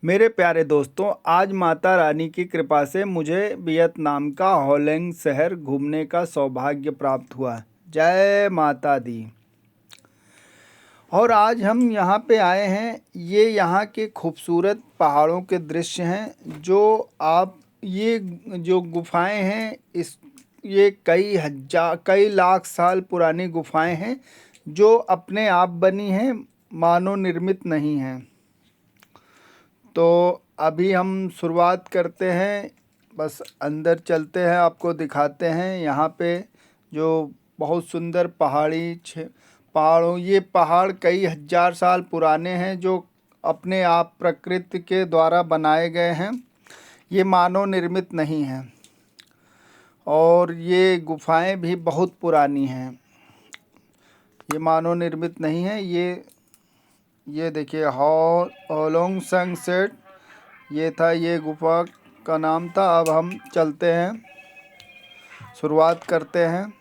मेरे प्यारे दोस्तों, आज माता रानी की कृपा से मुझे वियतनाम का होलैंग शहर घूमने का सौभाग्य प्राप्त हुआ। जय माता दी। और आज हम यहाँ पे आए हैं। ये यहाँ के खूबसूरत पहाड़ों के दृश्य हैं जो आप ये जो गुफाएं हैं इस ये कई लाख साल पुरानी गुफाएं हैं जो अपने आप बनी हैं, मानव निर्मित नहीं हैं। तो अभी हम शुरुआत करते हैं। बस अंदर चलते हैं, आपको दिखाते हैं यहाँ पे जो बहुत सुंदर पहाड़ों ये पहाड़ कई हजार साल पुराने हैं जो अपने आप प्रकृति के द्वारा बनाए गए हैं। ये मानव निर्मित नहीं हैं और ये गुफाएं भी बहुत पुरानी हैं। ये मानव निर्मित नहीं है। ये देखिए होलोंग सनसेट, ये था, ये गुफा का नाम था। अब हम चलते हैं, शुरुआत करते हैं।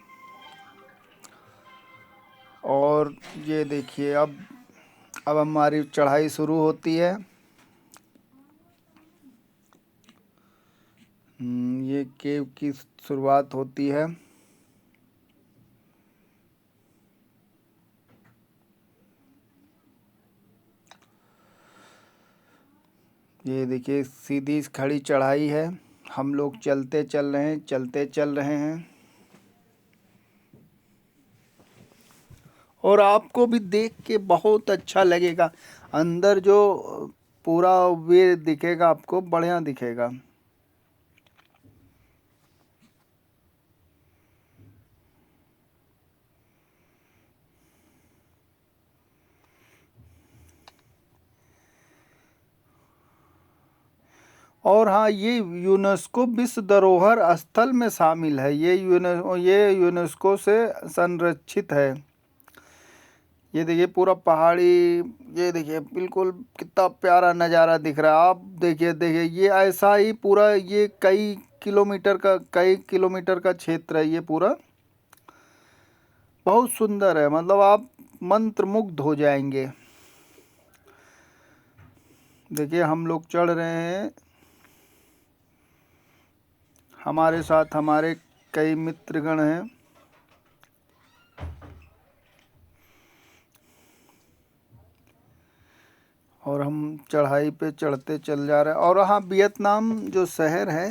और ये देखिए अब हमारी चढ़ाई शुरू होती है। ये केव की शुरुआत होती है। ये देखिए सीधी खड़ी चढ़ाई है। हम लोग चलते चल रहे हैं। और आपको भी देख के बहुत अच्छा लगेगा। अंदर जो पूरा वे दिखेगा, आपको बढ़िया दिखेगा। और हाँ, ये यूनेस्को विश्व धरोहर स्थल में शामिल है। ये यूनेस्को से संरक्षित है। ये देखिए पूरा पहाड़ी, ये देखिए बिल्कुल कितना प्यारा नज़ारा दिख रहा है। आप देखिए देखिए ये ऐसा ही पूरा, ये कई किलोमीटर का क्षेत्र है। ये पूरा बहुत सुंदर है, मतलब आप मंत्रमुग्ध हो जाएंगे। देखिए हम लोग चढ़ रहे हैं, हमारे साथ हमारे कई मित्रगण हैं। और हम चढ़ाई पे चढ़ते चल जा रहे हैं। और हाँ, वियतनाम जो शहर है,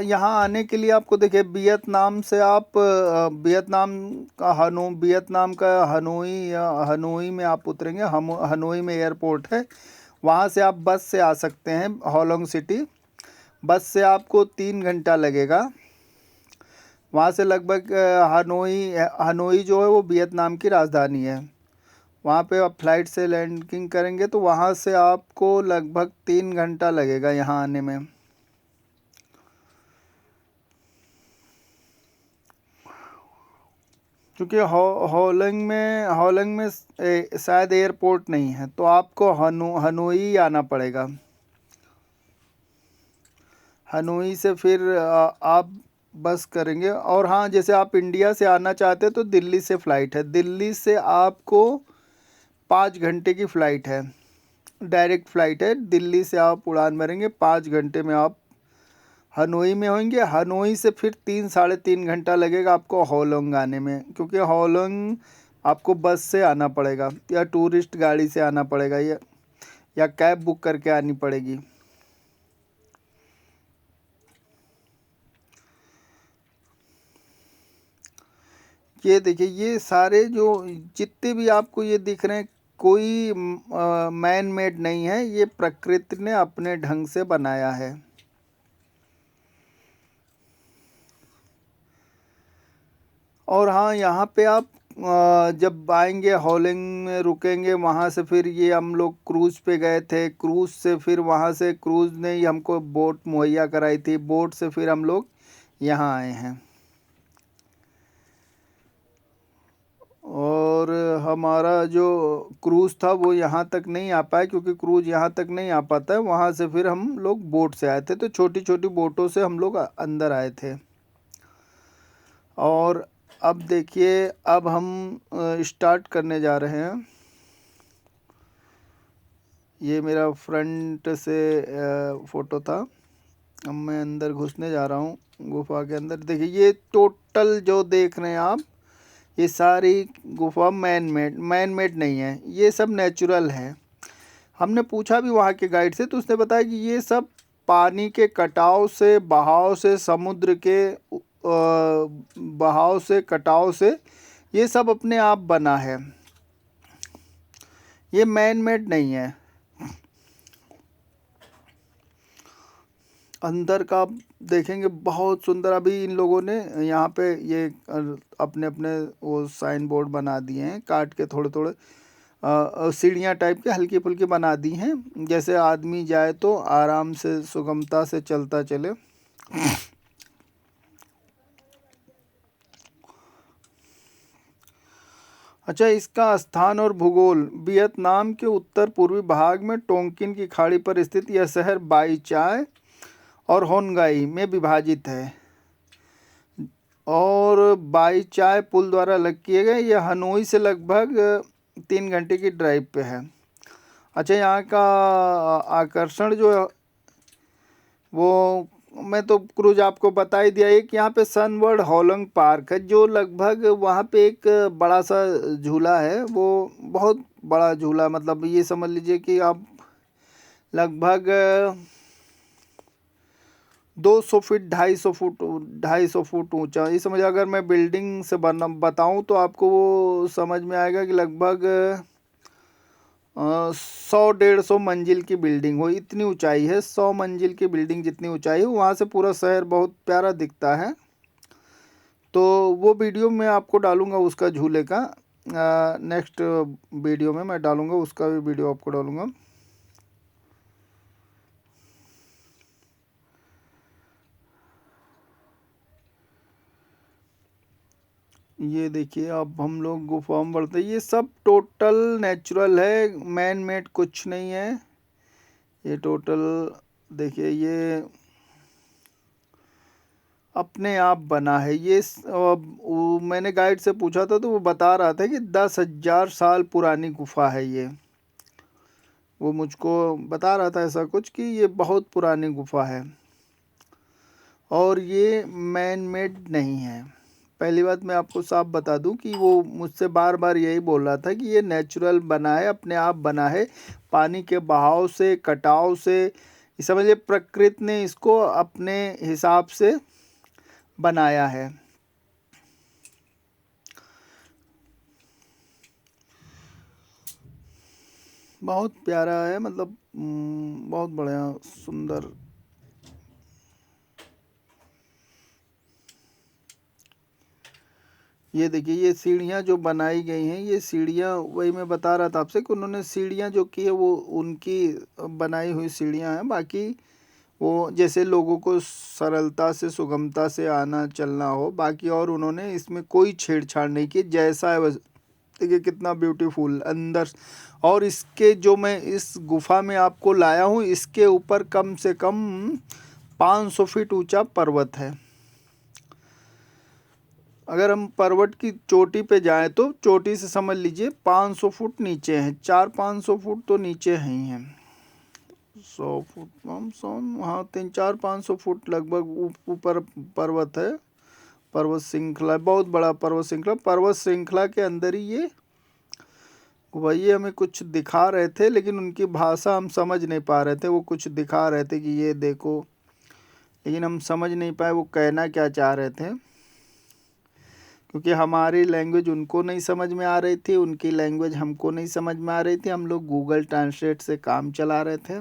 यहाँ आने के लिए आपको देखिए वियतनाम से आप वियतनाम का हनोई या हनोई में आप उतरेंगे। हम हनोई में एयरपोर्ट है, वहाँ से आप बस से आ सकते हैं होलोंग सिटी। बस से आपको 3 घंटा लगेगा। वहाँ से लगभग हनोई जो है वो वियतनाम की राजधानी है। वहाँ पे आप फ्लाइट से लैंडिंग करेंगे तो वहाँ से आपको लगभग 3 घंटा लगेगा यहाँ आने में। क्योंकि होलंग में शायद एयरपोर्ट नहीं है, तो आपको हनोई आना पड़ेगा। हनोई से फिर आप बस करेंगे। और हाँ, जैसे आप इंडिया से आना चाहते हैं तो दिल्ली से फ़्लाइट है। दिल्ली से आपको 5 घंटे की फ़्लाइट है, डायरेक्ट फ़्लाइट है। दिल्ली से आप उड़ान भरेंगे, 5 घंटे में आप हनोई में होंगे। हनोई से फिर 3 साढ़े 3 घंटा लगेगा आपको होलोंग आने में, क्योंकि होलोंग आपको बस से आना पड़ेगा या टूरिस्ट गाड़ी से आना पड़ेगा, या कैब बुक करके आनी पड़ेगी। ये देखिए ये सारे जो जितने भी आपको ये दिख रहे हैं, कोई मैन मेड नहीं है, ये प्रकृति ने अपने ढंग से बनाया है। और हाँ, यहाँ पे आप जब आएंगे होलिंग में रुकेंगे, वहाँ से फिर ये हम लोग क्रूज़ पे गए थे। क्रूज़ से फिर वहाँ से क्रूज़ ने ही हमको बोट मुहैया कराई थी। बोट से फिर हम लोग यहाँ आए हैं। और हमारा जो क्रूज़ था वो यहाँ तक नहीं आ पाया, क्योंकि क्रूज़ यहाँ तक नहीं आ पाता है। वहाँ से फिर हम लोग बोट से आए थे, तो छोटी छोटी बोटों से हम लोग अंदर आए थे। और अब देखिए, अब हम स्टार्ट करने जा रहे हैं। ये मेरा फ्रंट से फ़ोटो था। अब मैं अंदर घुसने जा रहा हूँ गुफ़ा के अंदर। देखिए ये टोटल जो देख रहे हैं आप, ये सारी गुफ़ा मैन मेड नहीं है, ये सब नेचुरल है। हमने पूछा भी वहाँ के गाइड से, तो उसने बताया कि ये सब पानी के कटाव से, बहाव से, समुद्र के बहाव से, कटाव से ये सब अपने आप बना है, ये मैन मेड नहीं है। अंदर का आप देखेंगे बहुत सुंदर। अभी इन लोगों ने यहाँ पे ये अपने अपने वो साइन बोर्ड बना दिए हैं, काट के थोड़े थोड़े सीढ़ियाँ टाइप के हल्की फुल्की बना दी हैं, जैसे आदमी जाए तो आराम से सुगमता से चलता चले। अच्छा, इसका स्थान और भूगोल। वियतनाम के उत्तर पूर्वी भाग में टोंकिन की खाड़ी पर स्थित यह शहर बाई चाय और होनगाई में विभाजित है और बाई चाय पुल द्वारा अलग किए गए। यह हनोई से लगभग 3 घंटे की ड्राइव पे है। अच्छा, यहाँ का आकर्षण जो है वो मैं तो क्रूज आपको बता ही दिया। एक यहाँ पे सनवर्ल्ड हॉलंग पार्क है, जो लगभग वहाँ पे एक बड़ा सा झूला है, वो बहुत बड़ा झूला, मतलब ये समझ लीजिए कि आप लगभग 200 फीट 250 फुट 250 फुट ऊंचा। ये समझ, अगर मैं बिल्डिंग से बना बताऊँ तो आपको वो समझ में आएगा कि लगभग 100-150 मंजिल की बिल्डिंग हो, इतनी ऊंचाई है। 100 मंजिल की बिल्डिंग जितनी ऊंचाई है, वहाँ से पूरा शहर बहुत प्यारा दिखता है। तो वो वीडियो मैं आपको डालूंगा उसका, झूले का। नेक्स्ट वीडियो में मैं डालूंगा उसका भी, वीडियो आपको डालूंगा। ये देखिए, अब हम लोग गुफा में बढ़ते हैं। ये सब टोटल नेचुरल है, मैन मेड कुछ नहीं है। ये टोटल देखिए, ये अपने आप बना है। ये मैंने गाइड से पूछा था तो वो बता रहा था कि 10,000 साल पुरानी गुफा है ये। वो मुझको बता रहा था ऐसा कुछ कि ये बहुत पुरानी गुफा है और ये मैन मेड नहीं है। पहली बात मैं आपको साफ बता दूं कि वो मुझसे बार बार यही बोल रहा था कि ये नेचुरल बना है, अपने आप बना है, पानी के बहाव से, कटाव से। ये समझिए प्रकृति ने इसको अपने हिसाब से बनाया है। बहुत प्यारा है, मतलब बहुत बढ़िया सुंदर। ये देखिए, ये सीढ़ियाँ जो बनाई गई हैं, ये सीढ़ियाँ वही मैं बता रहा था आपसे कि उन्होंने सीढ़ियाँ जो की है वो उनकी बनाई हुई सीढ़ियाँ हैं। बाकी वो जैसे लोगों को सरलता से, सुगमता से आना चलना हो, बाकी और उन्होंने इसमें कोई छेड़छाड़ नहीं की, जैसा है वैसा। देखिए कितना ब्यूटीफुल अंदर। और इसके जो मैं इस गुफा में आपको लाया हूँ, इसके ऊपर कम से कम 500 फीट ऊंचा पर्वत है। अगर हम पर्वत की चोटी पे जाएं तो चोटी से समझ लीजिए 500 फुट नीचे हैं, 400-500 फुट तो नीचे हैं ही हैं। 100 फुट कम सम, हाँ 300-400-500 फुट लगभग ऊपर पर्वत है। पर्वत श्रृंखला, बहुत बड़ा पर्वत श्रृंखला। पर्वत श्रृंखला के अंदर ही ये वही हमें कुछ दिखा रहे थे, लेकिन उनकी भाषा हम समझ नहीं पा रहे थे। वो कुछ दिखा रहे थे कि ये देखो, लेकिन हम समझ नहीं पाए वो कहना क्या चाह रहे थे, क्योंकि हमारी लैंग्वेज उनको नहीं समझ में आ रही थी, उनकी लैंग्वेज हमको नहीं समझ में आ रही थी। हम लोग गूगल ट्रांसलेट से काम चला रहे थे।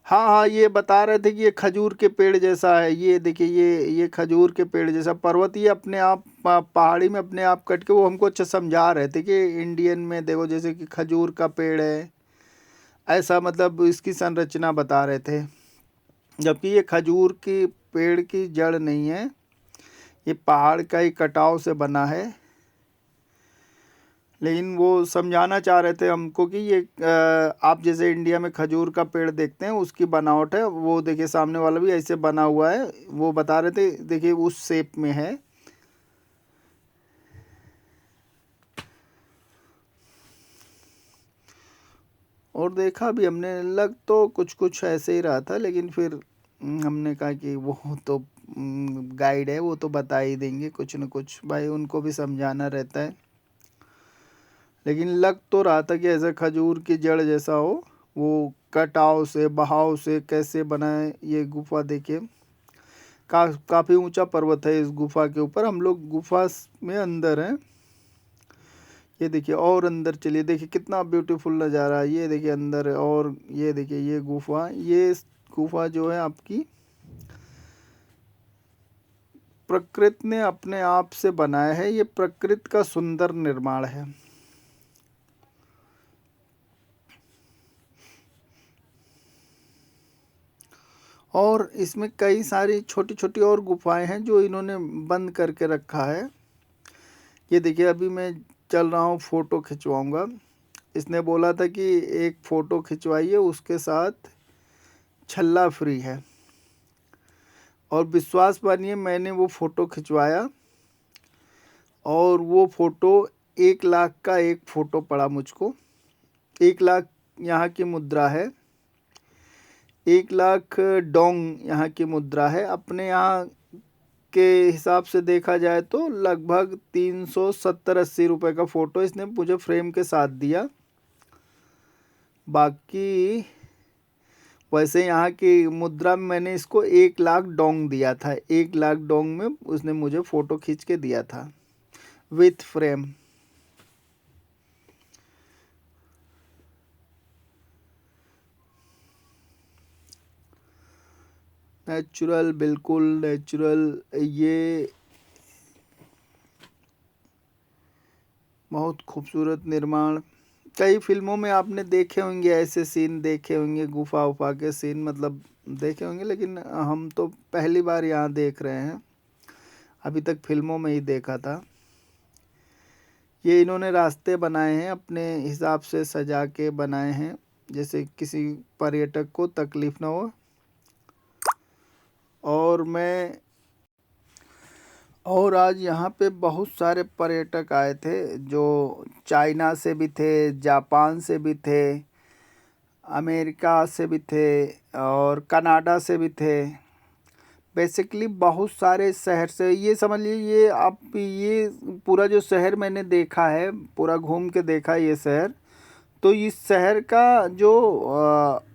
हाँ हाँ, ये बता रहे थे कि ये खजूर के पेड़ जैसा है। ये देखिए, ये खजूर के पेड़ जैसा पर्वत, ये अपने आप पहाड़ी में अपने आप कट के, वो हमको अच्छा समझा रहे थे कि इंडियन में देखो जैसे कि खजूर का पेड़ है, ऐसा मतलब इसकी संरचना बता रहे थे। जबकि ये खजूर के पेड़ की जड़ नहीं है, ये पहाड़ का ही कटाव से बना है। लेकिन वो समझाना चाह रहे थे हमको कि ये आप जैसे इंडिया में खजूर का पेड़ देखते हैं, उसकी बनावट है। वो देखिए सामने वाला भी ऐसे बना हुआ है। वो बता रहे थे देखिए उस शेप में है। और देखा भी हमने, लग तो कुछ कुछ ऐसे ही रहा था, लेकिन फिर हमने कहा कि वो तो गाइड है, वो तो बता ही देंगे कुछ न कुछ, भाई उनको भी समझाना रहता है। लेकिन लग तो रहा था कि ऐसा खजूर की जड़ जैसा हो, वो कटाव से बहाव से कैसे बनाए ये गुफा। देखिए काफ़ी ऊंचा पर्वत है इस गुफा के ऊपर, हम लोग गुफा में अंदर हैं। ये देखिए और अंदर चलिए, देखिए कितना ब्यूटीफुल नज़ारा है। ये देखिए अंदर, और ये देखिए ये गुफा, ये गुफा जो है आपकी प्रकृति ने अपने आप से बनाया है, ये प्रकृति का सुंदर निर्माण है। और इसमें कई सारी छोटी छोटी और गुफाएं हैं जो इन्होंने बंद करके रखा है। ये देखिए अभी मैं चल रहा हूँ, फ़ोटो खिंचवाऊँगा। इसने बोला था कि एक फ़ोटो खिंचवाइए, उसके साथ छल्ला फ्री है। और विश्वास मानिए मैंने वो फ़ोटो खिंचवाया, और वो फ़ोटो 1 लाख का एक फ़ोटो पड़ा मुझको। 1 लाख यहाँ की मुद्रा है, 1 लाख डोंग यहाँ की मुद्रा है। अपने यहाँ के हिसाब से देखा जाए तो लगभग 370-80 रुपये का फ़ोटो इसने मुझे फ्रेम के साथ दिया। बाकी वैसे यहाँ की मुद्रा में मैंने इसको 1 लाख डोंग दिया था, 1 लाख डोंग में उसने मुझे फ़ोटो खींच के दिया था विथ फ्रेम। नेचुरल, बिल्कुल नेचुरल। ये बहुत खूबसूरत निर्माण। कई फिल्मों में आपने देखे होंगे, ऐसे सीन देखे होंगे, गुफा उफा के सीन मतलब देखे होंगे, लेकिन हम तो पहली बार यहाँ देख रहे हैं। अभी तक फिल्मों में ही देखा था। ये इन्होंने रास्ते बनाए हैं, अपने हिसाब से सजा के बनाए हैं, जैसे किसी पर्यटक को तकलीफ़ ना हो। और आज यहाँ पे बहुत सारे पर्यटक आए थे, जो चाइना से भी थे, जापान से भी थे, अमेरिका से भी थे, और कनाडा से भी थे। बेसिकली बहुत सारे शहर से, ये समझ लीजिए ये आप, ये पूरा जो शहर मैंने देखा है, पूरा घूम के देखा है ये शहर, तो इस शहर का जो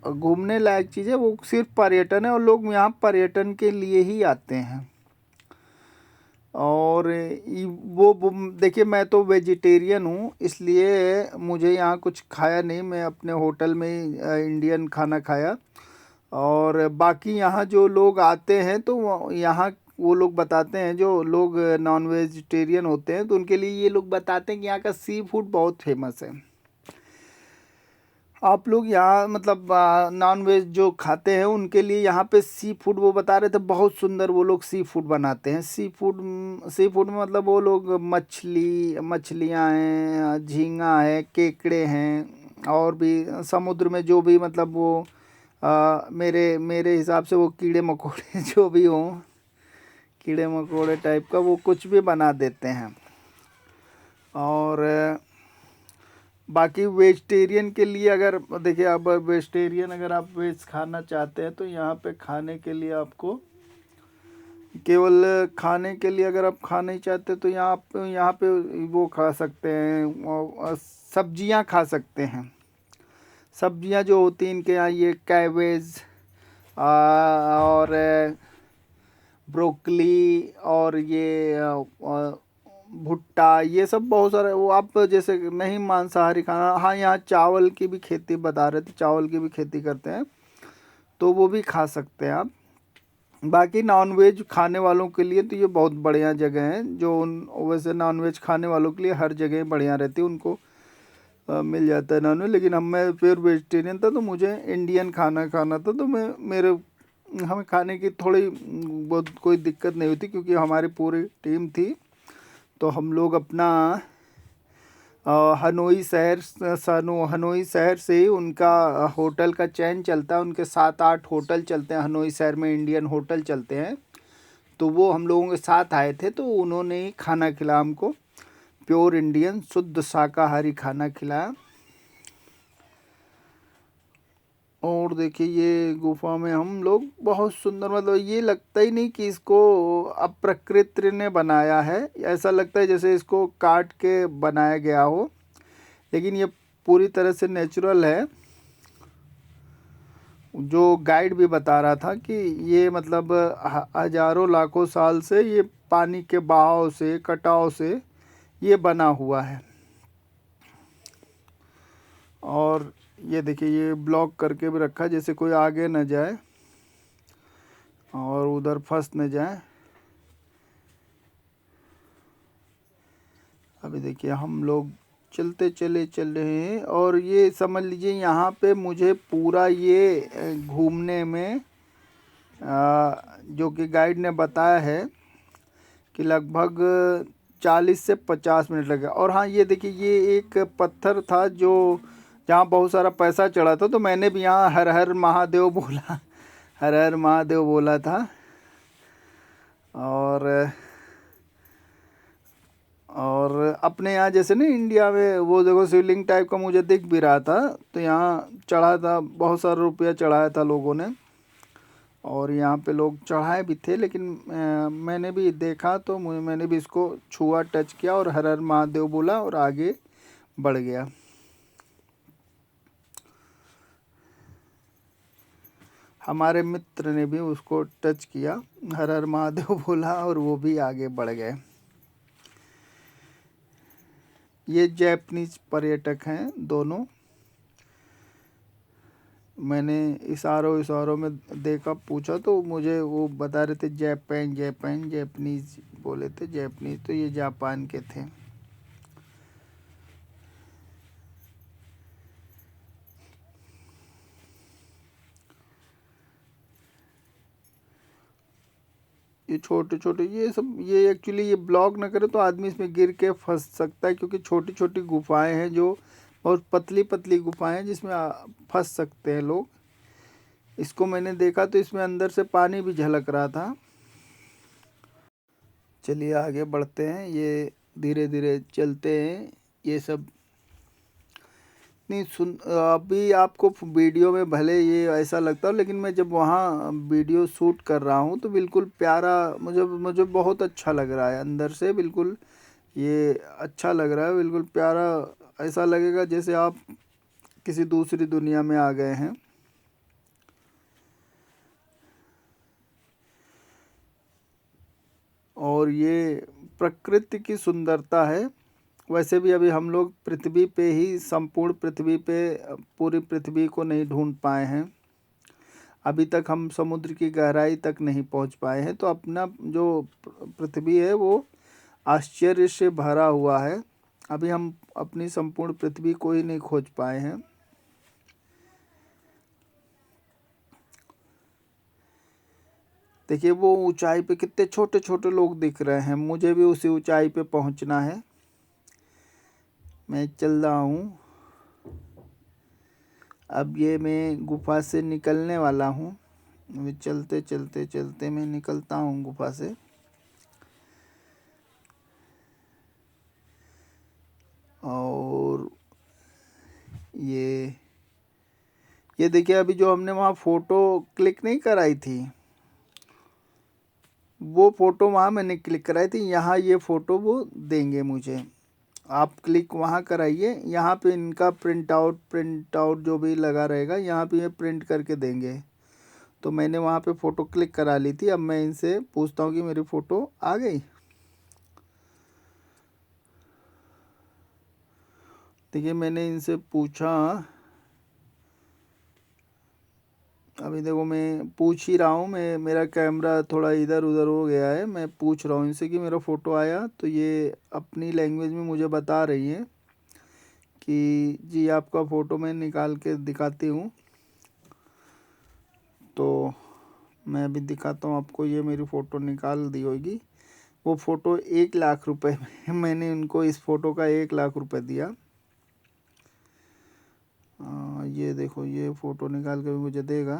घूमने लायक चीज़ है वो सिर्फ पर्यटन है, और लोग यहाँ पर्यटन के लिए ही आते हैं। और वो देखिए मैं तो वेजिटेरियन हूँ, इसलिए मुझे यहाँ कुछ खाया नहीं, मैं अपने होटल में ही इंडियन खाना खाया। और बाकी यहाँ जो लोग आते हैं तो यहाँ वो लोग बताते हैं, जो लोग नॉन वेजिटेरियन होते हैं तो उनके लिए ये लोग बताते हैं कि यहाँ का सी फूड बहुत फेमस है। आप लोग यहाँ मतलब नॉन वेज जो खाते हैं उनके लिए यहाँ पे सी फूड, वो बता रहे थे बहुत सुंदर वो लोग सी फूड बनाते हैं। सी फूड में मतलब वो लोग मछलियाँ हैं, झींगा है, केकड़े हैं, और भी समुद्र में जो भी मतलब वो मेरे मेरे हिसाब से वो कीड़े मकोड़े जो भी हों, कीड़े मकोड़े टाइप का वो कुछ भी बना देते हैं। और बाकी वेजिटेरियन के लिए, अगर देखिए अब वेजिटेरियन अगर आप वेज खाना चाहते हैं तो यहाँ पे खाने के लिए आपको केवल खाने के लिए, अगर आप खा नहीं चाहते तो यहाँ पे वो खा सकते हैं, सब्जियाँ खा सकते हैं। सब्जियाँ जो होती हैं इनके यहाँ, ये कैबेज और ब्रोकली, और ये भुट्टा, ये सब बहुत सारे, वो आप जैसे नहीं मांसाहारी खाना, हाँ यहाँ चावल की भी खेती बता रहे थे, चावल की भी खेती करते हैं, तो वो भी खा सकते हैं आप। बाकी नॉन वेज खाने वालों के लिए तो ये बहुत बढ़िया जगह है, जो वैसे नॉन वेज खाने वालों के लिए हर जगह बढ़िया रहती है, उनको मिल जाता है नॉन वेज। लेकिन मैं फिर वेजिटेरियन था तो मुझे इंडियन खाना खाना था, तो हमें खाने की थोड़ी बहुत कोई दिक्कत नहीं होती, क्योंकि हमारी पूरी टीम थी। तो हम लोग अपना हनोई शहर से ही उनका होटल का चैन चलता है, उनके 7-8 होटल चलते हैं हनोई शहर में, इंडियन होटल चलते हैं। तो वो हम लोगों के साथ आए थे, तो उन्होंने ही खाना खिलाया हमको, प्योर इंडियन शुद्ध शाकाहारी खाना खिलाया। और देखिए ये गुफा में हम लोग बहुत सुंदर, मतलब ये लगता ही नहीं कि इसको अब प्रकृति ने बनाया है। ऐसा लगता है जैसे इसको काट के बनाया गया हो, लेकिन ये पूरी तरह से नेचुरल है। जो गाइड भी बता रहा था कि ये मतलब हजारों लाखों साल से ये पानी के बहाव से, कटाव से ये बना हुआ है। और ये देखिए ये ब्लॉक करके भी रखा है, जैसे कोई आगे न जाए और उधर फंस न जाए। अभी देखिए हम लोग चलते चल रहे हैं, और ये समझ लीजिए यहाँ पे मुझे पूरा ये घूमने में जो कि गाइड ने बताया है कि लगभग 40 से 50 मिनट लगे। और हाँ ये देखिए ये एक पत्थर था जो जहाँ बहुत सारा पैसा चढ़ा था, तो मैंने भी यहाँ हर हर महादेव बोला, हर हर महादेव बोला था। और अपने यहाँ जैसे ना इंडिया में वो देखो शिवलिंग टाइप का मुझे दिख भी रहा था, तो यहाँ चढ़ा था, बहुत सारा रुपया चढ़ाया था लोगों ने, और यहाँ पे लोग चढ़ाए भी थे। लेकिन मैंने भी देखा तो मैंने भी इसको छुआ, टच किया और हर हर महादेव बोला और आगे बढ़ गया। हमारे मित्र ने भी उसको टच किया, हर हर महादेव बोला और वो भी आगे बढ़ गए। ये जैपनीज पर्यटक हैं दोनों। मैंने इशारों में देखा, पूछा तो मुझे वो बता रहे थे जापान जापान, जैपनीज बोले थे, जैपनीज, तो ये जापान के थे। ये छोटे छोटे ये सब, ये एक्चुअली ये ब्लॉक ना करे तो आदमी इसमें गिर के फंस सकता है, क्योंकि छोटी छोटी गुफाएं हैं, जो बहुत पतली पतली गुफाएं हैं जिसमें फंस सकते हैं लोग। इसको मैंने देखा तो इसमें अंदर से पानी भी झलक रहा था। चलिए आगे बढ़ते हैं, ये धीरे धीरे चलते हैं। ये सब नहीं सुन, अभी आपको वीडियो में भले ये ऐसा लगता हो, लेकिन मैं जब वहाँ वीडियो शूट कर रहा हूँ तो बिल्कुल प्यारा, मुझे मुझे बहुत अच्छा लग रहा है अंदर से, बिल्कुल ये अच्छा लग रहा है, बिल्कुल प्यारा। ऐसा लगेगा जैसे आप किसी दूसरी दुनिया में आ गए हैं। और ये प्रकृति की सुंदरता है। वैसे भी अभी हम लोग पृथ्वी पे ही, संपूर्ण पृथ्वी पे, पूरी पृथ्वी को नहीं ढूंढ पाए हैं। अभी तक हम समुद्र की गहराई तक नहीं पहुंच पाए हैं। तो अपना जो पृथ्वी है वो आश्चर्य से भरा हुआ है। अभी हम अपनी संपूर्ण पृथ्वी को ही नहीं खोज पाए हैं। देखिए वो ऊंचाई पे कितने छोटे छोटे लोग दिख रहे हैं, मुझे भी उसी ऊंचाई पे पहुंचना है। मैं चल रहा हूँ, अब ये मैं गुफा से निकलने वाला हूँ। मैं चलते चलते चलते मैं निकलता हूँ गुफा से। और ये ये देखिए अभी जो हमने वहाँ फ़ोटो क्लिक नहीं कराई थी, वो फ़ोटो वहाँ मैंने क्लिक कराई थी। यहाँ ये फ़ोटो वो देंगे मुझे। आप क्लिक वहाँ कराइए, यहाँ पे इनका प्रिंट आउट जो भी लगा रहेगा यहाँ पे ये प्रिंट करके देंगे। तो मैंने वहाँ पे फ़ोटो क्लिक करा ली थी। अब मैं इनसे पूछता हूँ कि मेरी फ़ोटो आ गई। देखिए मैंने इनसे पूछा, अभी देखो मैं पूछ ही रहा हूँ, मैं मेरा कैमरा थोड़ा इधर उधर हो गया है। मैं पूछ रहा हूँ इनसे कि मेरा फ़ोटो आया, तो ये अपनी लैंग्वेज में मुझे बता रही है कि जी आपका फ़ोटो मैं निकाल के दिखाती हूँ। तो मैं अभी दिखाता हूँ आपको, ये मेरी फ़ोटो निकाल दी होगी। वो फ़ोटो 1 लाख रुपए में मैंने उनको इस फ़ोटो का 1 लाख रुपए दिया। ये देखो ये फ़ोटो निकाल के भी मुझे देगा।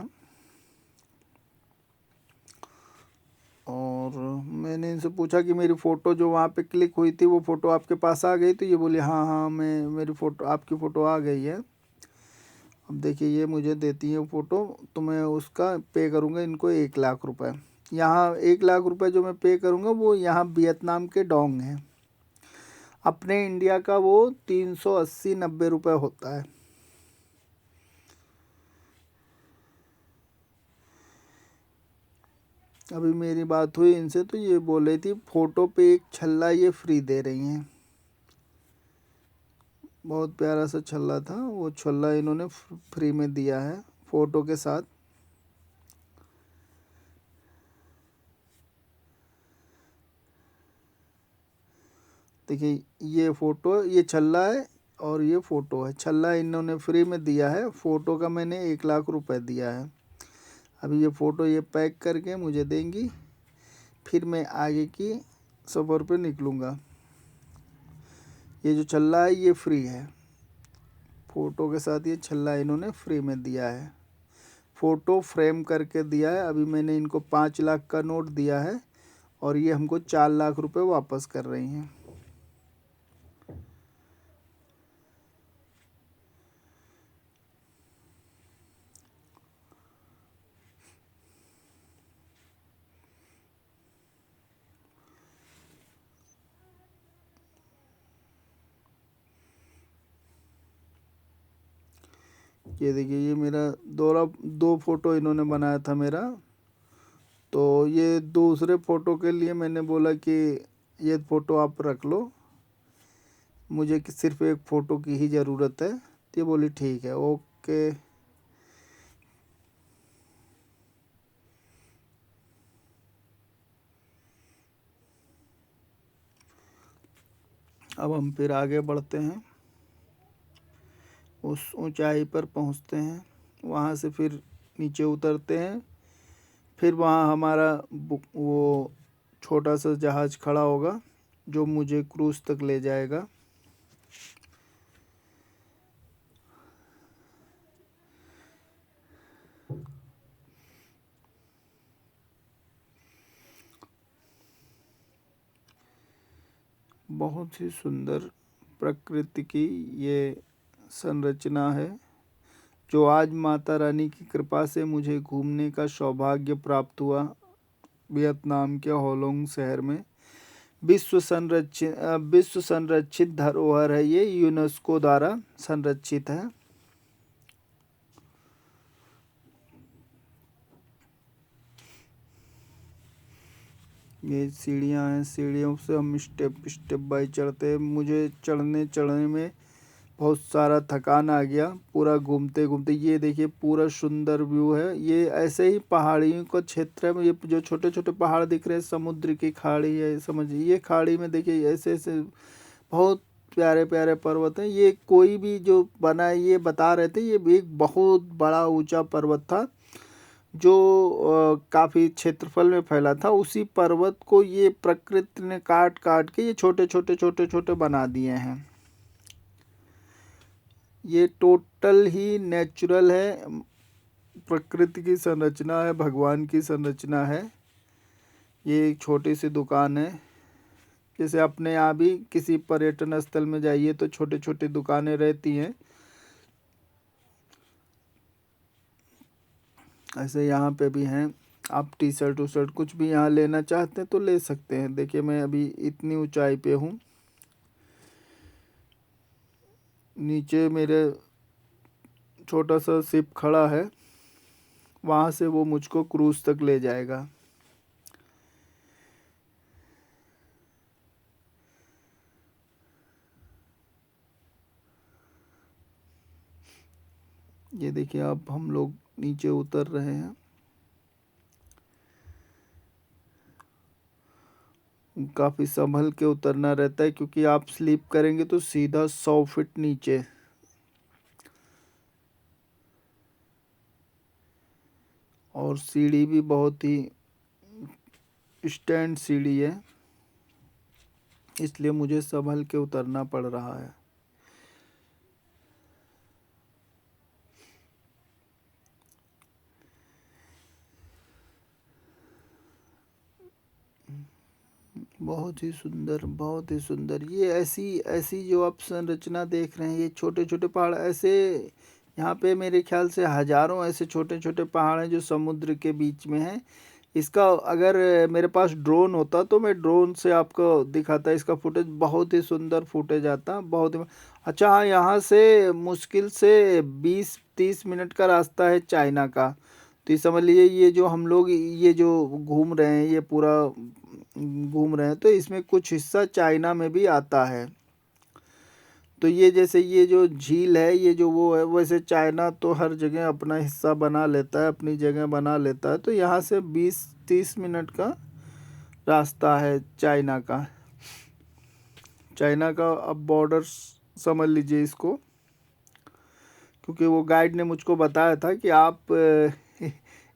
और मैंने इनसे पूछा कि मेरी फ़ोटो जो वहाँ पे क्लिक हुई थी वो फ़ोटो आपके पास आ गई? तो ये बोली हाँ हाँ, मैं मेरी फ़ोटो, आपकी फ़ोटो आ गई है। अब देखिए ये मुझे देती है फ़ोटो, तो मैं उसका पे करूँगा इनको 1 लाख रुपए। यहाँ 1 लाख रुपए जो मैं पे करूँगा वो यहाँ वियतनाम के डोंग हैं। अपने इंडिया का वो 380-90 रुपये होता है। अभी मेरी बात हुई इनसे तो ये बोल रही थी फ़ोटो पे एक छल्ला ये फ्री दे रही हैं। बहुत प्यारा सा छल्ला था, वो छल्ला इन्होंने फ्री में दिया है फ़ोटो के साथ। देखिए ये फ़ोटो, ये छल्ला है और ये फ़ोटो है। छल्ला इन्होंने फ्री में दिया है, फ़ोटो का मैंने 1 लाख रुपए दिया है। अभी ये फ़ोटो ये पैक करके मुझे देंगी, फिर मैं आगे की सफ़र पे निकलूँगा। ये जो छल्ला है ये फ्री है, फ़ोटो के साथ ये छल्ला इन्होंने फ्री में दिया है। फ़ोटो फ्रेम करके दिया है। अभी मैंने इनको 5 लाख का नोट दिया है और ये हमको 4 लाख रुपए वापस कर रही हैं। ये देखिए ये मेरा दो फ़ोटो इन्होंने बनाया था मेरा, तो ये दूसरे फ़ोटो के लिए मैंने बोला कि ये फ़ोटो आप रख लो, मुझे सिर्फ़ एक फ़ोटो की ही ज़रूरत है। तो ये बोली ठीक है, ओके। अब हम फिर आगे बढ़ते हैं, उस ऊंचाई पर पहुंचते हैं, वहां से फिर नीचे उतरते हैं। फिर वहाँ हमारा वो छोटा सा जहाज़ खड़ा होगा जो मुझे क्रूज़ तक ले जाएगा। बहुत ही सुंदर प्रकृति की ये संरचना है जो आज माता रानी की कृपा से मुझे घूमने का सौभाग्य प्राप्त हुआ। वियतनाम के होलोंग शहर में विश्व संरक्षित धरोहर है, ये यूनेस्को द्वारा संरक्षित है। ये सीढ़ियाँ हैं, सीढ़ियों से हम स्टेप स्टेप बाय चढ़ते हैं। मुझे चढ़ने में बहुत सारा थकान आ गया पूरा घूमते घूमते। ये देखिए पूरा सुंदर व्यू है। ये ऐसे ही पहाड़ियों का क्षेत्र है। ये जो छोटे छोटे पहाड़ दिख रहे हैं समुद्र की खाड़ी है, समझिए। ये खाड़ी में देखिए ऐसे ऐसे बहुत प्यारे प्यारे पर्वत हैं। ये कोई भी जो बना है ये बता रहे थे ये भी एक बहुत बड़ा ऊंचा पर्वत था जो काफ़ी क्षेत्रफल में फैला था। उसी पर्वत को ये प्रकृति ने काट काट के ये छोटे छोटे बना दिए हैं। ये टोटल ही नेचुरल है, प्रकृति की संरचना है, भगवान की संरचना है। ये एक छोटी सी दुकान है। जैसे अपने यहाँ भी किसी पर्यटन स्थल में जाइए तो छोटे छोटी दुकानें रहती हैं, ऐसे यहाँ पे भी हैं। आप टी शर्ट उशर्ट कुछ भी यहाँ लेना चाहते हैं तो ले सकते हैं। देखिए मैं अभी इतनी ऊंचाई पे हूँ, नीचे मेरे छोटा सा शिप खड़ा है, वहाँ से वो मुझको क्रूज़ तक ले जाएगा। ये देखिए अब हम लोग नीचे उतर रहे हैं। काफ़ी संभल के उतरना रहता है क्योंकि आप स्लिप करेंगे तो सीधा 100 फीट नीचे। और सीढ़ी भी बहुत ही स्टैंड सीढ़ी है, इसलिए मुझे संभल के उतरना पड़ रहा है। बहुत ही सुंदर, बहुत ही सुंदर। ये ऐसी ऐसी जो आप संरचना देख रहे हैं, ये छोटे छोटे पहाड़ ऐसे यहाँ पे मेरे ख्याल से हज़ारों ऐसे छोटे छोटे पहाड़ हैं जो समुद्र के बीच में हैं। इसका अगर मेरे पास ड्रोन होता तो मैं ड्रोन से आपको दिखाता, इसका फुटेज बहुत ही सुंदर फुटेज आता, बहुत ही अच्छा। हाँ, यहाँ से मुश्किल से 20-30 मिनट का रास्ता है चाइना का। तो ये समझ लीजिए, ये जो हम लोग ये जो घूम रहे हैं, ये पूरा घूम रहे हैं, तो इसमें कुछ हिस्सा चाइना में भी आता है। तो ये जैसे ये जो झील है, ये जो वो है, वैसे चाइना तो हर जगह अपना हिस्सा बना लेता है, अपनी जगह बना लेता है। तो यहाँ से 20-30 मिनट का रास्ता है चाइना का। चाइना का अब बॉर्डर समझ लीजिए इसको, क्योंकि वो गाइड ने मुझको बताया था कि आप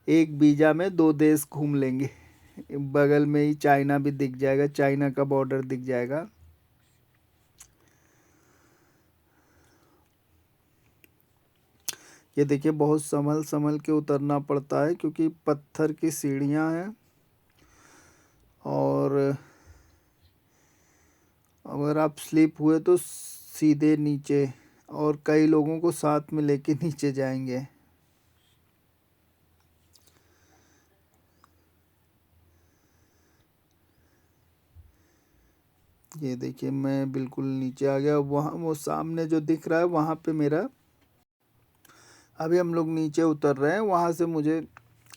एक वीज़ा में 2 देश घूम लेंगे। बगल में ही चाइना भी दिख जाएगा, चाइना का बॉर्डर दिख जाएगा। ये देखिए, बहुत संभल संभल के उतरना पड़ता है क्योंकि पत्थर की सीढ़ियाँ हैं, और अगर आप स्लिप हुए तो सीधे नीचे, और कई लोगों को साथ में लेके नीचे जाएंगे। ये देखिए, मैं बिल्कुल नीचे आ गया। वहाँ वो सामने जो दिख रहा है वहाँ पे मेरा, अभी हम लोग नीचे उतर रहे हैं। वहाँ से मुझे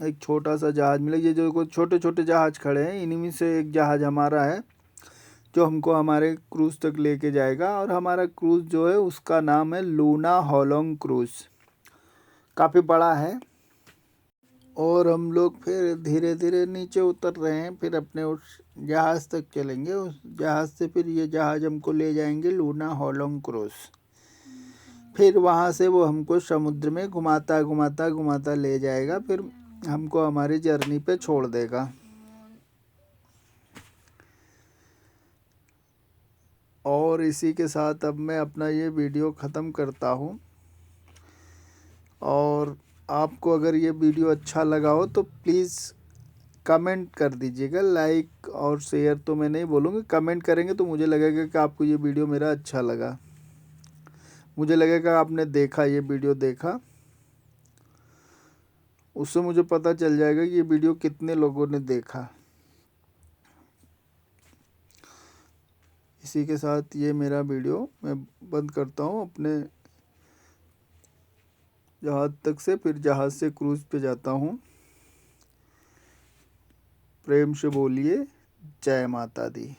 एक छोटा सा जहाज़ मिला। ये जो छोटे छोटे जहाज़ खड़े हैं, इन्हीं में से एक जहाज़ हमारा है जो हमको हमारे क्रूज़ तक लेके जाएगा। और हमारा क्रूज़ जो है उसका नाम है लूना होलोंग क्रूज़, काफ़ी बड़ा है। और हम लोग फिर धीरे धीरे नीचे उतर रहे हैं, फिर अपने उस जहाज़ तक चलेंगे। उस जहाज़ से फिर ये जहाज़ हमको ले जाएंगे लूना होलोंग क्रूज़। फिर वहाँ से वो हमको समुद्र में घुमाता घुमाता घुमाता ले जाएगा, फिर हमको हमारी जर्नी पे छोड़ देगा। और इसी के साथ अब मैं अपना ये वीडियो ख़त्म करता हूँ। और आपको अगर ये वीडियो अच्छा लगा हो तो प्लीज़ कमेंट कर दीजिएगा। लाइक और शेयर तो मैं नहीं बोलूँगी, कमेंट करेंगे तो मुझे लगेगा कि आपको ये वीडियो मेरा अच्छा लगा। मुझे लगेगा आपने देखा, ये वीडियो देखा, उससे मुझे पता चल जाएगा कि ये वीडियो कितने लोगों ने देखा। इसी के साथ ये मेरा वीडियो मैं बंद करता हूँ। अपने जहाज़ तक से फिर जहाज़ से क्रूज़ पे जाता हूँ। प्रेम से बोलिए जय माता दी।